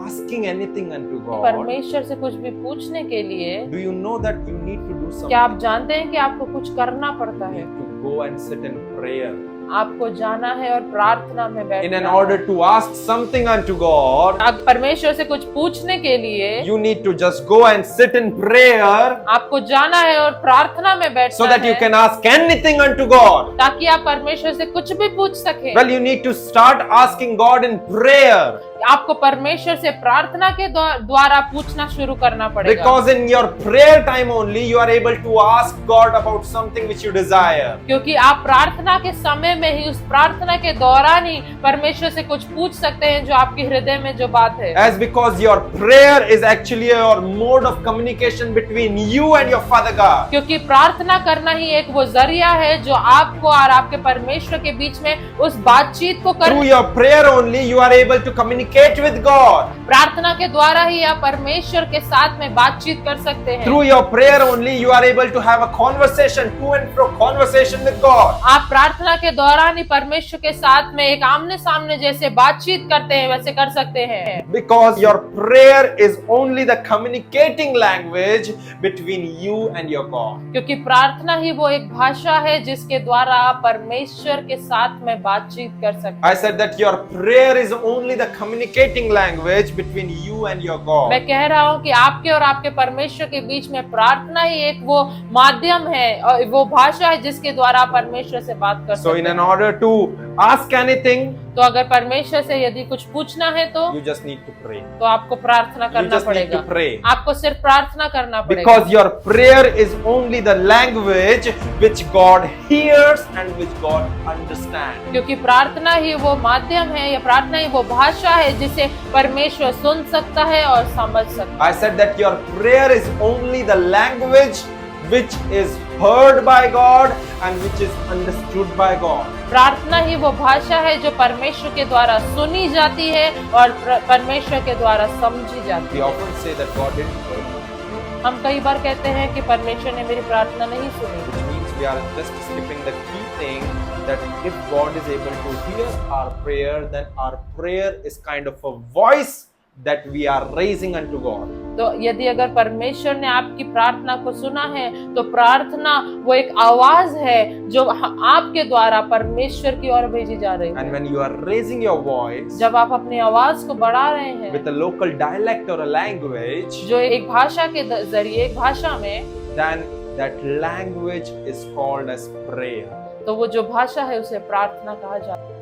asking anything unto God, परमेश्वर से कुछ भी पूछने के लिए do you know that you need to do क्या आप something? जानते हैं कि आपको कुछ करना पड़ता You है? need to go and sit in prayer. आपको जाना है और प्रार्थना में In बैठना an है। order to ask something unto God, अब परमेश्वर से कुछ पूछने के लिए you need to just go and sit in prayer आपको जाना है और प्रार्थना में so बैठना that you है, can ask anything unto God. ताकि आप परमेश्वर से कुछ भी पूछ सके। Well, you need to start asking God in prayer, आपको परमेश्वर से प्रार्थना के द्वारा पूछना शुरू करना पड़ेगा, because in your prayer time only you are able to ask God about something which you desire. क्योंकि आप प्रार्थना के समय में ही, उस प्रार्थना के दौरान ही परमेश्वर से कुछ पूछ सकते हैं जो आपके हृदय में जो बात है। As because your prayer is actually your mode of communication between you and your Father God. क्योंकि प्रार्थना करना ही एक वो जरिया है जो आपको और आपके परमेश्वर के बीच में उस बातचीत को कर, Through your prayer only you are able to communicate with God. प्रार्थना के द्वारा ही आप परमेश्वर के साथ में बातचीत कर सकते हैं। Through your prayer only you are able to have a conversation, to and fro conversation with God. आप प्रार्थना के दौरान ही परमेश्वर के साथ में एक आमने सामने जैसे बातचीत करते हैं वैसे कर सकते हैं, Because your prayer is only the communicating language between you and your God. क्योंकि प्रार्थना ही वो एक भाषा है जिसके द्वारा आप परमेश्वर के साथ में बातचीत कर सकते I हैं। said that your prayer is only the communicating language between you and your God. मैं कह रहा हूँ कि आपके और आपके परमेश्वर के बीच में प्रार्थना ही एक वो माध्यम है और वो भाषा है जिसके द्वारा आप परमेश्वर से बात कर So सकते in an हैं। order to ask anything, तो अगर परमेश्वर से यदि कुछ पूछना है तो you just need to pray. तो आपको प्रार्थना You करना just need to पड़ेगा, pray. आपको सिर्फ प्रार्थना करना पड़ेगा, Because your prayer is only the language which God hears and which God understands. क्योंकि प्रार्थना ही वो माध्यम है या प्रार्थना ही वो भाषा है जिसे परमेश्वर सुन सकता है और समझ सकता है। I said that your prayer is only the language which is heard by God and which is understood by God. प्रार्थना ही वो भाषा है जो परमेश्वर के द्वारा सुनी जाती है और परमेश्वर के द्वारा समझी जाती We है। often say that God didn't hear, which हम कई बार कहते हैं कि परमेश्वर ने मेरी प्रार्थना नहीं सुनी, means we are just skipping the key thing that if God is able to hear our prayer, then our prayer is kind of a voice that we are raising unto God. तो यदि अगर परमेश्वर ने आपकी प्रार्थना को सुना है तो प्रार्थना वो एक आवाज है जो आपके द्वारा परमेश्वर की ओर भेजी जा रही है। And when you are raising your voice जब आप अपनी आवाज को बढ़ा रहे हैं with a local dialect or a language, जो एक भाषा के जरिए, एक भाषा में, then that language is called as prayer. तो वो जो भाषा है उसे प्रार्थना कहा जाता है।